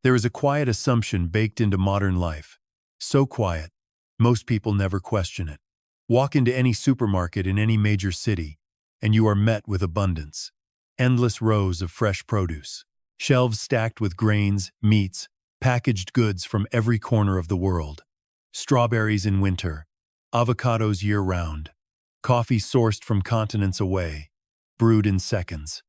There is a quiet assumption baked into modern life. So quiet, most people never question it. Walk into any supermarket in any major city, and you are met with abundance. Endless rows of fresh produce. Shelves stacked with grains, meats, packaged goods from every corner of the world. Strawberries in winter, avocados year-round, coffee sourced from continents away, brewed in seconds.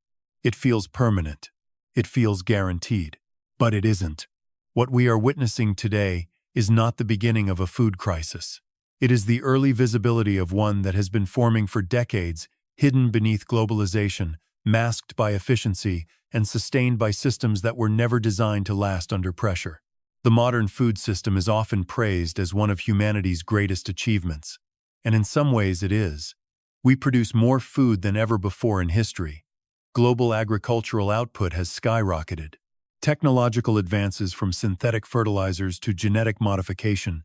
It feels permanent. It feels guaranteed. But it isn't. What we are witnessing today is not the beginning of a food crisis. It is the early visibility of one that has been forming for decades, hidden beneath globalization, masked by efficiency, and sustained by systems that were never designed to last under pressure. The modern food system is often praised as one of humanity's greatest achievements. And in some ways it is. We produce more food than ever before in history. Global agricultural output has skyrocketed. Technological advances from synthetic fertilizers to genetic modification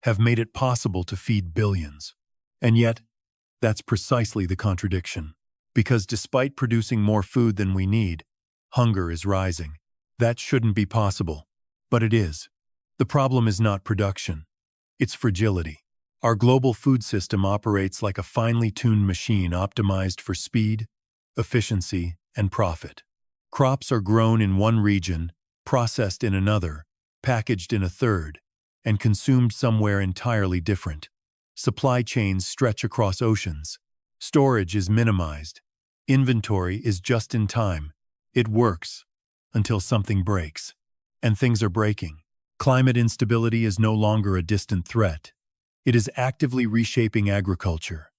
have made it possible to feed billions. And yet, that's precisely the contradiction. Because despite producing more food than we need, hunger is rising. That shouldn't be possible. But it is. The problem is not production. It's fragility. Our global food system operates like a finely tuned machine optimized for speed, efficiency, and profit. Crops are grown in one region, processed in another, packaged in a third, and consumed somewhere entirely different. Supply chains stretch across oceans. Storage is minimized. Inventory is just in time. It works until something breaks. And things are breaking. Climate instability is no longer a distant threat. It is actively reshaping agriculture.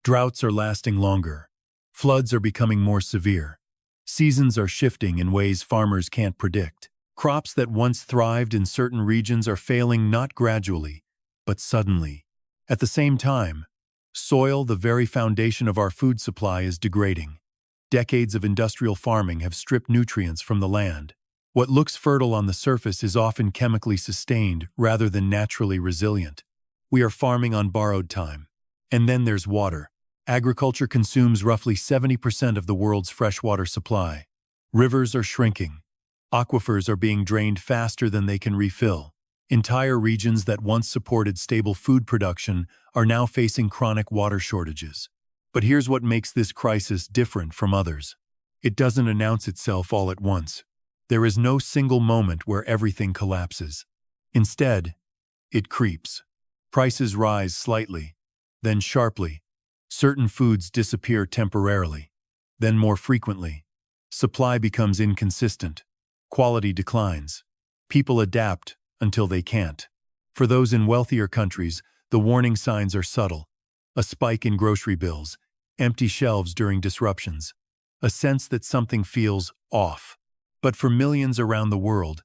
Droughts are lasting longer. Floods are becoming more severe. Seasons are shifting in ways farmers can't predict. Crops that once thrived in certain regions are failing not gradually, but suddenly. At the same time, soil, the very foundation of our food supply, is degrading. Decades of industrial farming have stripped nutrients from the land. What looks fertile on the surface is often chemically sustained rather than naturally resilient. We are farming on borrowed time. And then there's water. Agriculture consumes roughly 70% of the world's freshwater supply. Rivers are shrinking. Aquifers are being drained faster than they can refill. Entire regions that once supported stable food production are now facing chronic water shortages. But here's what makes this crisis different from others. It doesn't announce itself all at once. There is no single moment where everything collapses. Instead, it creeps. Prices rise slightly, then sharply. Certain foods disappear temporarily, then more frequently. Supply becomes inconsistent. Quality declines. People adapt until they can't. For those in wealthier countries, the warning signs are subtle. A spike in grocery bills, empty shelves during disruptions, a sense that something feels off. But for millions around the world,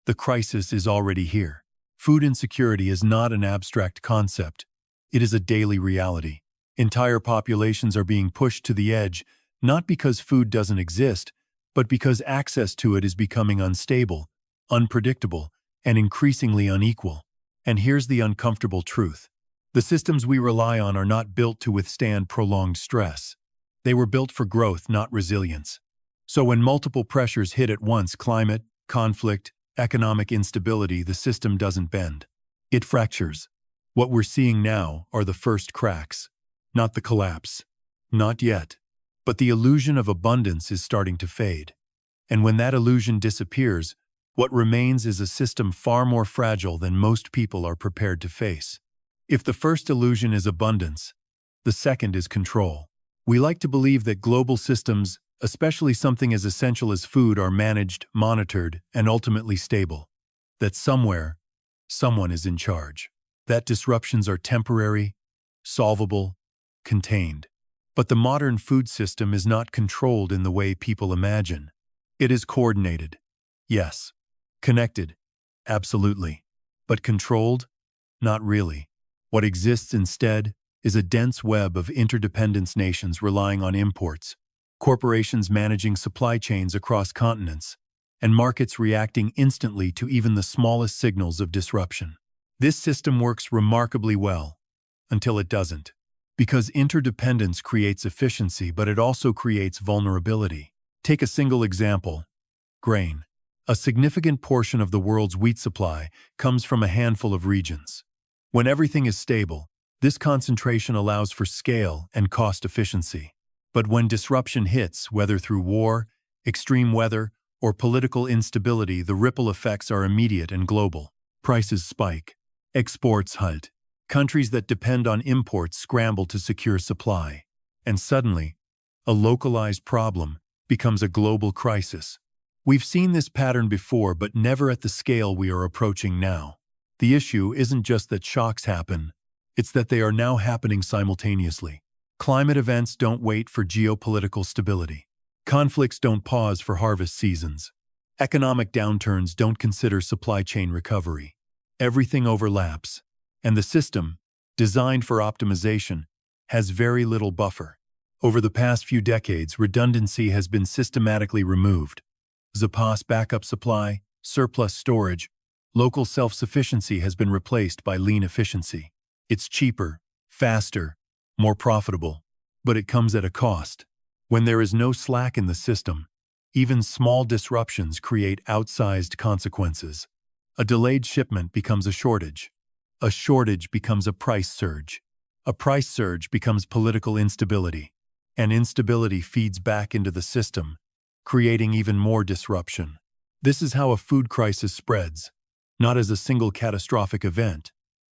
the crisis is already here. Food insecurity is not an abstract concept. It is a daily reality. Entire populations are being pushed to the edge, not because food doesn't exist, but because access to it is becoming unstable, unpredictable, and increasingly unequal. And here's the uncomfortable truth. The systems we rely on are not built to withstand prolonged stress. They were built for growth, not resilience. So when multiple pressures hit at once, climate, conflict, economic instability, the system doesn't bend. It fractures. What we're seeing now are the first cracks, not the collapse. Not yet. But the illusion of abundance is starting to fade. And when that illusion disappears, what remains is a system far more fragile than most people are prepared to face. If the first illusion is abundance, the second is control. We like to believe that global systems, especially something as essential as food, are managed, monitored, and ultimately stable. That somewhere, someone is in charge. That disruptions are temporary, solvable, contained. But the modern food system is not controlled in the way people imagine. It is coordinated. Yes. Connected. Absolutely. But controlled? Not really. What exists instead is a dense web of interdependent nations relying on imports, corporations managing supply chains across continents, and markets reacting instantly to even the smallest signals of disruption. This system works remarkably well, until it doesn't. Because interdependence creates efficiency, but it also creates vulnerability. Take a single example: grain. A significant portion of the world's wheat supply comes from a handful of regions. When everything is stable, this concentration allows for scale and cost efficiency. But when disruption hits, whether through war, extreme weather, or political instability, the ripple effects are immediate and global. Prices spike. Exports halt. Countries that depend on imports scramble to secure supply. And suddenly, a localized problem becomes a global crisis. We've seen this pattern before, but never at the scale we are approaching now. The issue isn't just that shocks happen, it's that they are now happening simultaneously. Climate events don't wait for geopolitical stability. Conflicts don't pause for harvest seasons. Economic downturns don't consider supply chain recovery. Everything overlaps, and the system, designed for optimization, has very little buffer. Over the past few decades, redundancy has been systematically removed. Surplus backup supply, surplus storage, local self-sufficiency has been replaced by lean efficiency. It's cheaper, faster, more profitable, but it comes at a cost. When there is no slack in the system, even small disruptions create outsized consequences. A delayed shipment becomes a shortage. A shortage becomes a price surge. A price surge becomes political instability. And instability feeds back into the system, creating even more disruption. This is how a food crisis spreads, not as a single catastrophic event,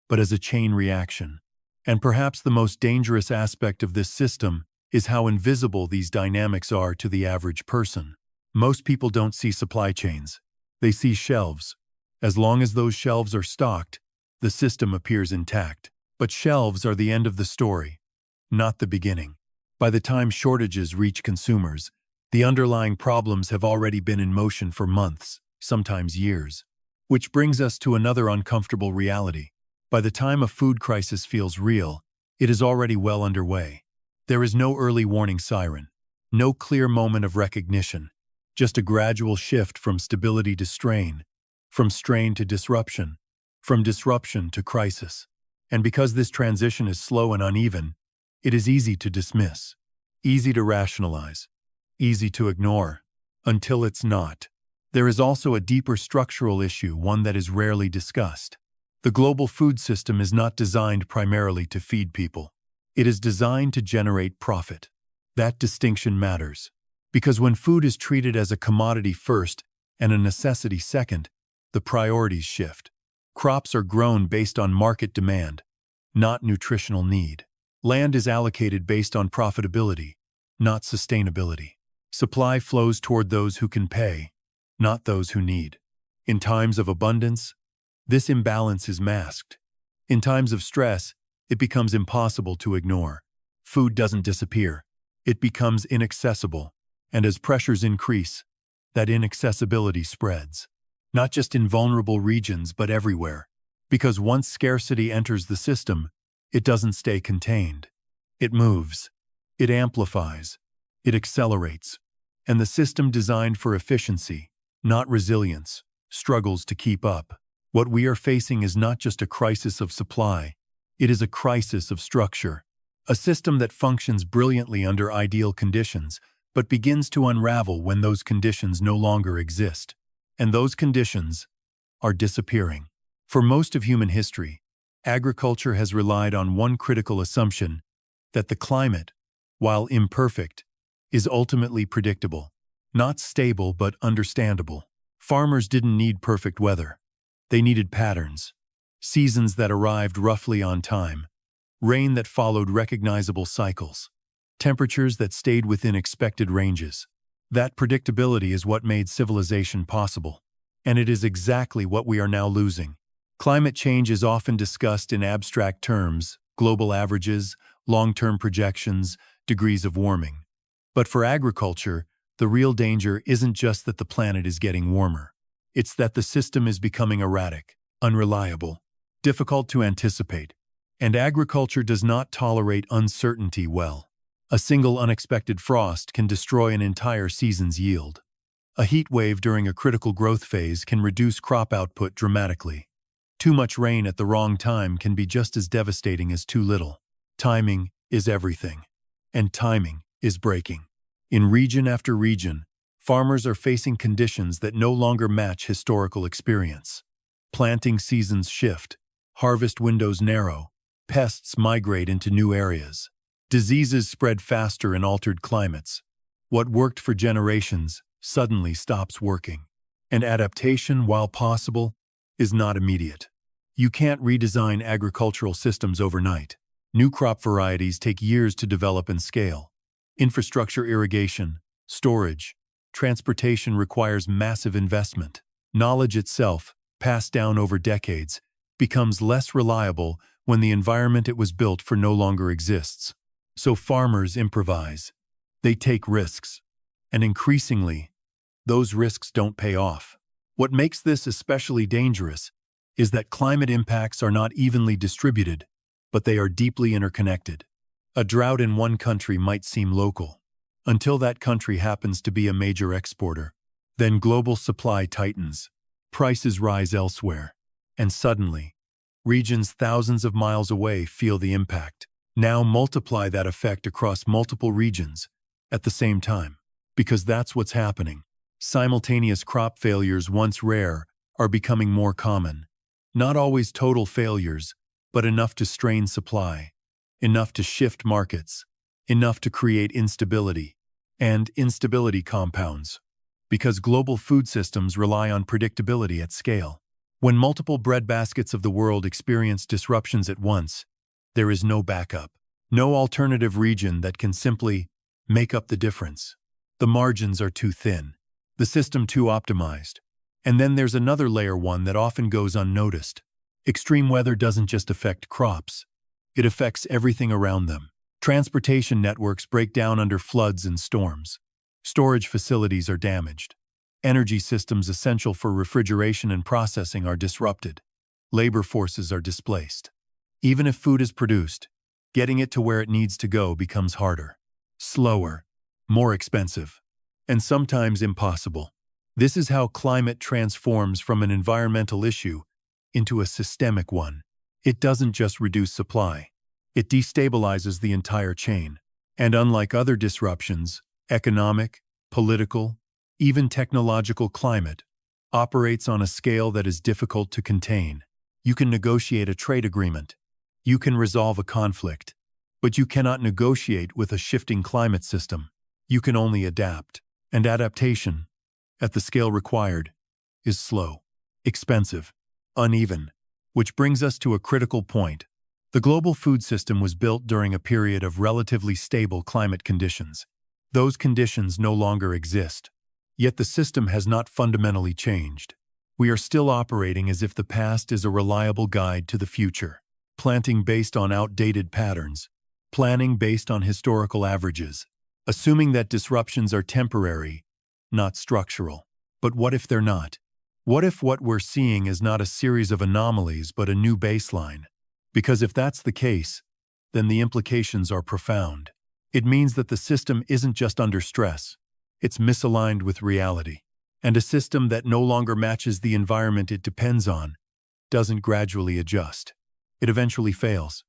but as a chain reaction. And perhaps the most dangerous aspect of this system is how invisible these dynamics are to the average person. Most people don't see supply chains. They see shelves. As long as those shelves are stocked, the system appears intact. But shelves are the end of the story, not the beginning. By the time shortages reach consumers, the underlying problems have already been in motion for months, sometimes years. Which brings us to another uncomfortable reality. By the time a food crisis feels real, it is already well underway. There is no early warning siren, no clear moment of recognition, just a gradual shift from stability to strain, from strain to disruption, from disruption to crisis. And because this transition is slow and uneven, it is easy to dismiss, easy to rationalize, easy to ignore, until it's not. There is also a deeper structural issue, one that is rarely discussed. The global food system is not designed primarily to feed people. It is designed to generate profit. That distinction matters, because when food is treated as a commodity first and a necessity second, the priorities shift. Crops are grown based on market demand, not nutritional need. Land is allocated based on profitability, not sustainability. Supply flows toward those who can pay, not those who need. In times of abundance, this imbalance is masked. In times of stress, it becomes impossible to ignore. Food doesn't disappear. It becomes inaccessible. And as pressures increase, that inaccessibility spreads. Not just in vulnerable regions, but everywhere. Because once scarcity enters the system, it doesn't stay contained. It moves. It amplifies. It accelerates. And the system designed for efficiency, not resilience, struggles to keep up. What we are facing is not just a crisis of supply, it is a crisis of structure. A system that functions brilliantly under ideal conditions, but begins to unravel when those conditions no longer exist. And those conditions are disappearing. For most of human history, agriculture has relied on one critical assumption, that the climate, while imperfect, is ultimately predictable. Not stable, but understandable. Farmers didn't need perfect weather. They needed patterns. Seasons that arrived roughly on time. Rain that followed recognizable cycles. Temperatures that stayed within expected ranges. That predictability is what made civilization possible. And it is exactly what we are now losing. Climate change is often discussed in abstract terms, global averages, long-term projections, degrees of warming. But for agriculture, the real danger isn't just that the planet is getting warmer. It's that the system is becoming erratic, unreliable, difficult to anticipate. And agriculture does not tolerate uncertainty well. A single unexpected frost can destroy an entire season's yield. A heat wave during a critical growth phase can reduce crop output dramatically. Too much rain at the wrong time can be just as devastating as too little. Timing is everything. And timing is breaking. In region after region, Farmers are facing conditions that no longer match historical experience. Planting seasons shift, harvest windows narrow, pests migrate into new areas. Diseases spread faster in altered climates. What worked for generations suddenly stops working. And adaptation, while possible, is not immediate. You can't redesign agricultural systems overnight. New crop varieties take years to develop and scale. Infrastructure, irrigation, storage, transportation requires massive investment. Knowledge itself, passed down over decades, becomes less reliable when the environment it was built for no longer exists. So farmers improvise. They take risks. And increasingly, those risks don't pay off. What makes this especially dangerous is that climate impacts are not evenly distributed, but they are deeply interconnected. A drought in one country might seem local, until that country happens to be a major exporter. Then global supply tightens, prices rise elsewhere, and suddenly, regions thousands of miles away feel the impact. Now multiply that effect across multiple regions at the same time, because that's what's happening. Simultaneous crop failures, once rare, are becoming more common. Not always total failures, but enough to strain supply, enough to shift markets, enough to create instability. And instability compounds, because global food systems rely on predictability at scale. When multiple breadbaskets of the world experience disruptions at once, there is no backup, no alternative region that can simply make up the difference. The margins are too thin, the system too optimized. And then there's another layer, one that often goes unnoticed. Extreme weather doesn't just affect crops, it affects everything around them. Transportation networks break down under floods and storms. Storage facilities are damaged. Energy systems essential for refrigeration and processing are disrupted. Labor forces are displaced. Even if food is produced, getting it to where it needs to go becomes harder, slower, more expensive, and sometimes impossible. This is how climate transforms from an environmental issue into a systemic one. It doesn't just reduce supply. It destabilizes the entire chain. And unlike other disruptions, economic, political, even technological climate operates on a scale that is difficult to contain. You can negotiate a trade agreement. You can resolve a conflict. But you cannot negotiate with a shifting climate system. You can only adapt. And adaptation, at the scale required, is slow, expensive, uneven. Which brings us to a critical point. The global food system was built during a period of relatively stable climate conditions. Those conditions no longer exist. Yet the system has not fundamentally changed. We are still operating as if the past is a reliable guide to the future. Planting based on outdated patterns. Planning based on historical averages. Assuming that disruptions are temporary, not structural. But what if they're not? What if what we're seeing is not a series of anomalies but a new baseline? Because if that's the case, then the implications are profound. It means that the system isn't just under stress, it's misaligned with reality. And a system that no longer matches the environment it depends on doesn't gradually adjust. It eventually fails.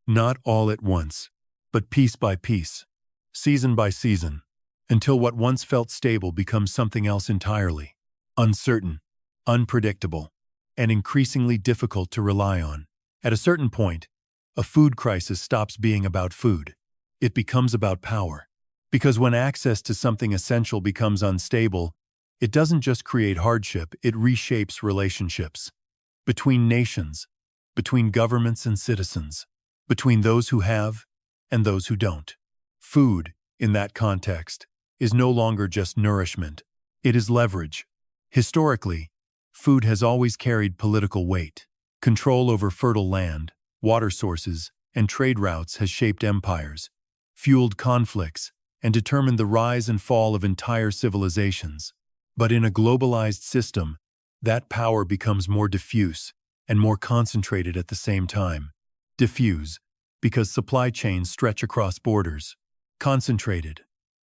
Not all at once, but piece by piece, season by season, until what once felt stable becomes something else entirely. Uncertain, unpredictable, and increasingly difficult to rely on. At a certain point, a food crisis stops being about food. It becomes about power. Because when access to something essential becomes unstable, it doesn't just create hardship, it reshapes relationships. Between nations, between governments and citizens, between those who have and those who don't. Food, in that context, is no longer just nourishment. It is leverage. Historically, food has always carried political weight. Control over fertile land, water sources, and trade routes has shaped empires, fueled conflicts, and determined the rise and fall of entire civilizations. But in a globalized system, that power becomes more diffuse and more concentrated at the same time. Diffuse, because supply chains stretch across borders. Concentrated,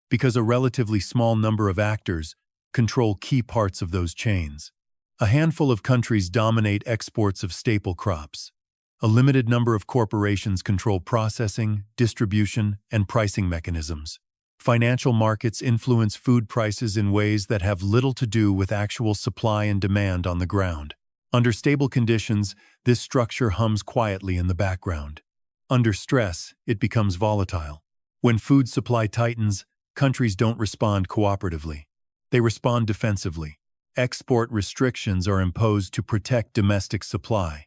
because a relatively small number of actors control key parts of those chains. A handful of countries dominate exports of staple crops. A limited number of corporations control processing, distribution, and pricing mechanisms. Financial markets influence food prices in ways that have little to do with actual supply and demand on the ground. Under stable conditions, this structure hums quietly in the background. Under stress, it becomes volatile. When food supply tightens, countries don't respond cooperatively. They respond defensively. Export restrictions are imposed to protect domestic supply.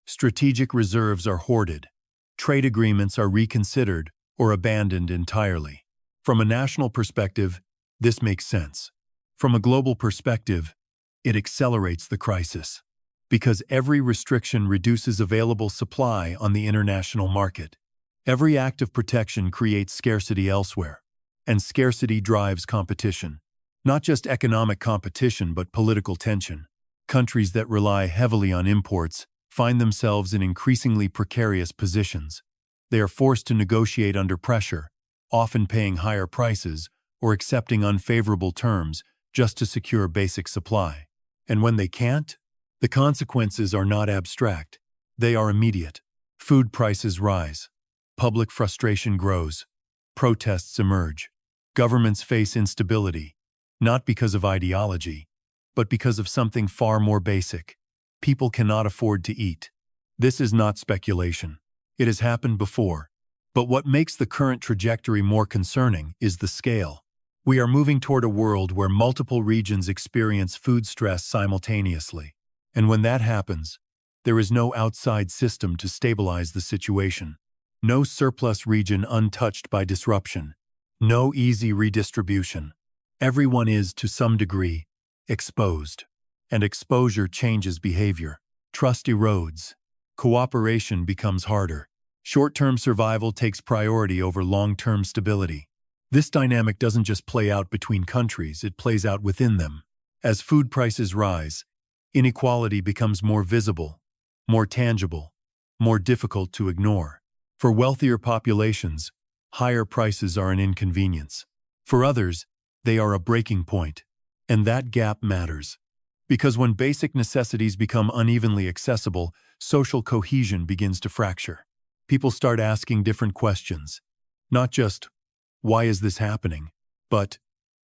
Strategic reserves are hoarded. Trade agreements are reconsidered or abandoned entirely. From a national perspective, this makes sense. From a global perspective, it accelerates the crisis. Because every restriction reduces available supply on the international market. Every act of protection creates scarcity elsewhere. And scarcity drives competition. Not just economic competition, but political tension. Countries that rely heavily on imports find themselves in increasingly precarious positions. They are forced to negotiate under pressure, often paying higher prices or accepting unfavorable terms just to secure basic supply. And when they can't, the consequences are not abstract. They are immediate. Food prices rise. Public frustration grows. Protests emerge. Governments face instability, not because of ideology, but because of something far more basic. People cannot afford to eat. This is not speculation. It has happened before. But what makes the current trajectory more concerning is the scale. We are moving toward a world where multiple regions experience food stress simultaneously. And when that happens, there is no outside system to stabilize the situation. No surplus region untouched by disruption. No easy redistribution. Everyone is, to some degree, exposed. And exposure changes behavior. Trust erodes. Cooperation becomes harder. Short-term survival takes priority over long-term stability. This dynamic doesn't just play out between countries, it plays out within them. As food prices rise, inequality becomes more visible, more tangible, more difficult to ignore. For wealthier populations, higher prices are an inconvenience. For others, they are a breaking point. And that gap matters. Because when basic necessities become unevenly accessible, social cohesion begins to fracture. People start asking different questions. Not just, why is this happening? But,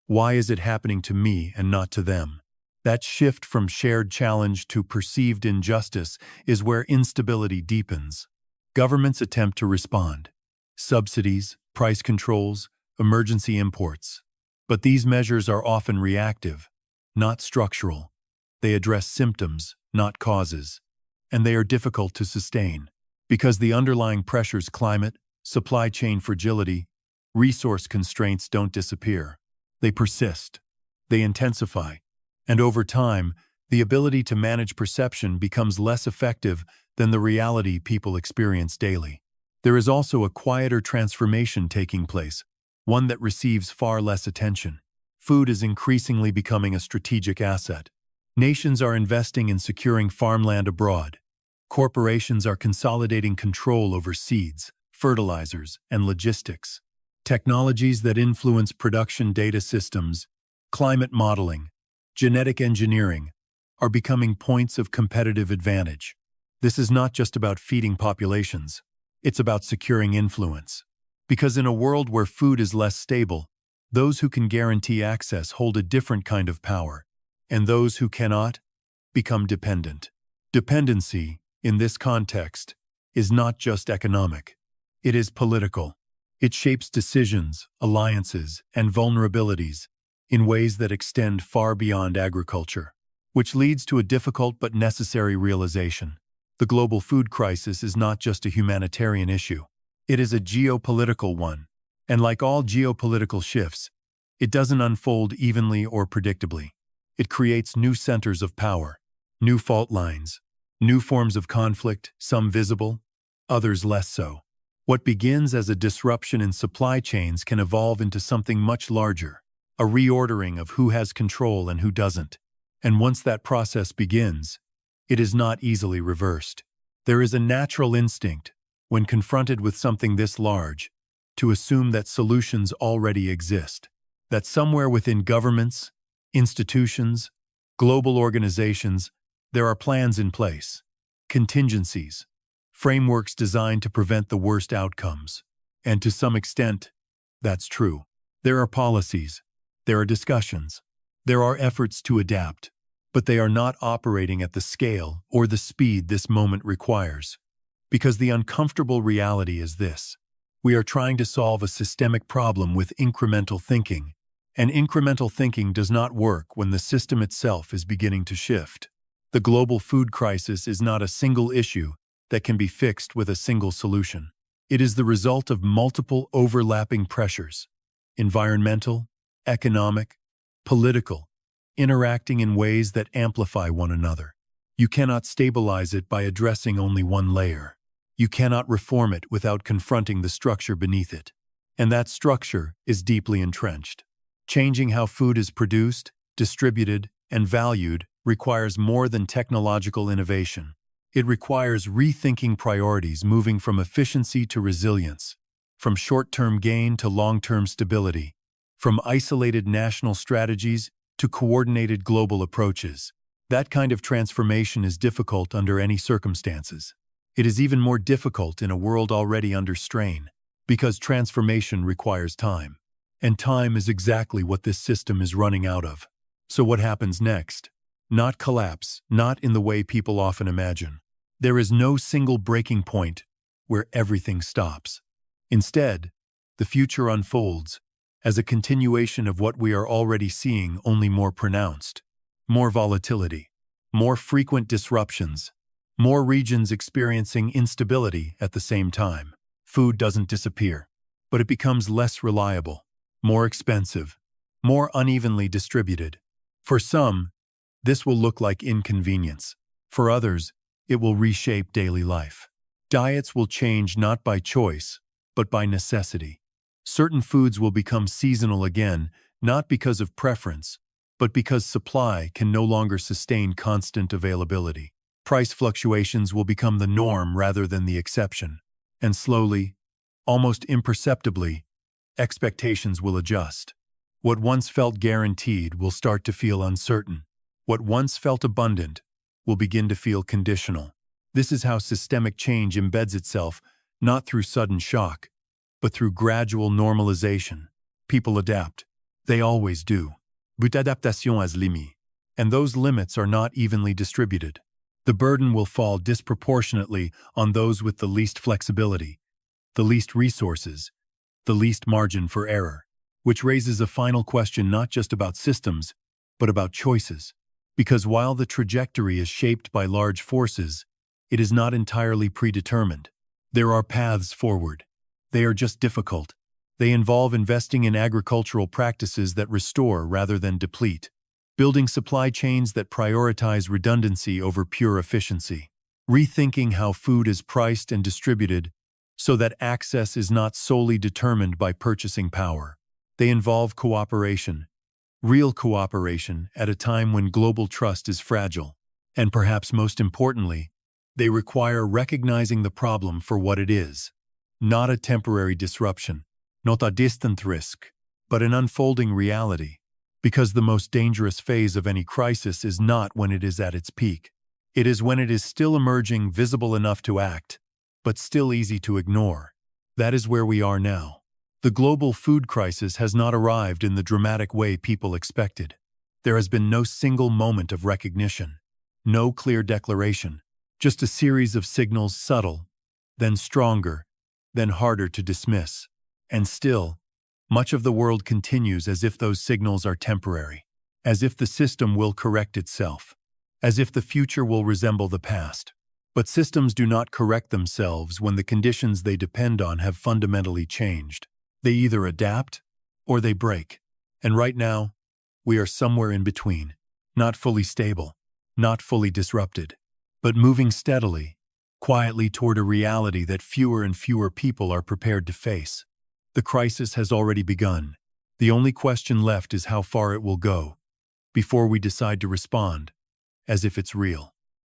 why is it happening to me and not to them? That shift from shared challenge to perceived injustice is where instability deepens. Governments attempt to respond. Subsidies, price controls, emergency imports. But these measures are often reactive, not structural. They address symptoms, not causes. And they are difficult to sustain. Because the underlying pressures, climate, supply chain fragility, resource constraints don't disappear. They persist. They intensify. And over time, the ability to manage perception becomes less effective than the reality people experience daily. There is also a quieter transformation taking place, one that receives far less attention. Food is increasingly becoming a strategic asset. Nations are investing in securing farmland abroad. Corporations are consolidating control over seeds, fertilizers, and logistics. Technologies that influence production data systems, climate modeling, genetic engineering, are becoming points of competitive advantage. This is not just about feeding populations. It's about securing influence. Because in a world where food is less stable, those who can guarantee access hold a different kind of power, and those who cannot become dependent. Dependency, in this context, is not just economic. It is political. It shapes decisions, alliances, and vulnerabilities in ways that extend far beyond agriculture, which leads to a difficult but necessary realization. The global food crisis is not just a humanitarian issue. It is a geopolitical one, and like all geopolitical shifts, it doesn't unfold evenly or predictably. It creates new centers of power, new fault lines, new forms of conflict, some visible, others less so. What begins as a disruption in supply chains can evolve into something much larger, a reordering of who has control and who doesn't. And once that process begins, it is not easily reversed. There is a natural instinct, when confronted with something this large, to assume that solutions already exist, that somewhere within governments, institutions, global organizations, there are plans in place, contingencies, frameworks designed to prevent the worst outcomes. And to some extent, that's true. There are policies, there are discussions, there are efforts to adapt, but they are not operating at the scale or the speed this moment requires. Because the uncomfortable reality is this: we are trying to solve a systemic problem with incremental thinking, and incremental thinking does not work when the system itself is beginning to shift. The global food crisis is not a single issue that can be fixed with a single solution. It is the result of multiple overlapping pressures: environmental, economic, political, interacting in ways that amplify one another. You cannot stabilize it by addressing only one layer. You cannot reform it without confronting the structure beneath it. And that structure is deeply entrenched. Changing how food is produced, distributed, and valued requires more than technological innovation. It requires rethinking priorities, moving from efficiency to resilience, from short-term gain to long-term stability, from isolated national strategies to coordinated global approaches. That kind of transformation is difficult under any circumstances. It is even more difficult in a world already under strain, because transformation requires time. And time is exactly what this system is running out of. So what happens next? Not collapse, not in the way people often imagine. There is no single breaking point where everything stops. Instead, the future unfolds as a continuation of what we are already seeing, only more pronounced. More volatility, more frequent disruptions, more regions experiencing instability at the same time. Food doesn't disappear, but it becomes less reliable, more expensive, more unevenly distributed. For some, this will look like inconvenience. For others, it will reshape daily life. Diets will change not by choice, but by necessity. Certain foods will become seasonal again, not because of preference, but because supply can no longer sustain constant availability. Price fluctuations will become the norm rather than the exception. And slowly, almost imperceptibly, expectations will adjust. What once felt guaranteed will start to feel uncertain. What once felt abundant will begin to feel conditional. This is how systemic change embeds itself, not through sudden shock, but through gradual normalization. People adapt. They always do. But adaptation has limits. And those limits are not evenly distributed. The burden will fall disproportionately on those with the least flexibility, the least resources, the least margin for error, which raises a final question not just about systems, but about choices. Because while the trajectory is shaped by large forces, it is not entirely predetermined. There are paths forward. They are just difficult. They involve investing in agricultural practices that restore rather than deplete, building supply chains that prioritize redundancy over pure efficiency, rethinking how food is priced and distributed so that access is not solely determined by purchasing power. They involve cooperation, real cooperation at a time when global trust is fragile. And perhaps most importantly, they require recognizing the problem for what it is. Not a temporary disruption, not a distant risk, but an unfolding reality. Because the most dangerous phase of any crisis is not when it is at its peak. It is when it is still emerging, visible enough to act, but still easy to ignore. That is where we are now. The global food crisis has not arrived in the dramatic way people expected. There has been no single moment of recognition, no clear declaration, just a series of signals, subtle, then stronger, then harder to dismiss. And still, much of the world continues as if those signals are temporary, as if the system will correct itself, as if the future will resemble the past. But systems do not correct themselves when the conditions they depend on have fundamentally changed. They either adapt or they break. And right now, we are somewhere in between, not fully stable, not fully disrupted, but moving steadily, quietly toward a reality that fewer and fewer people are prepared to face. The crisis has already begun. The only question left is how far it will go, before we decide to respond, as if it's real.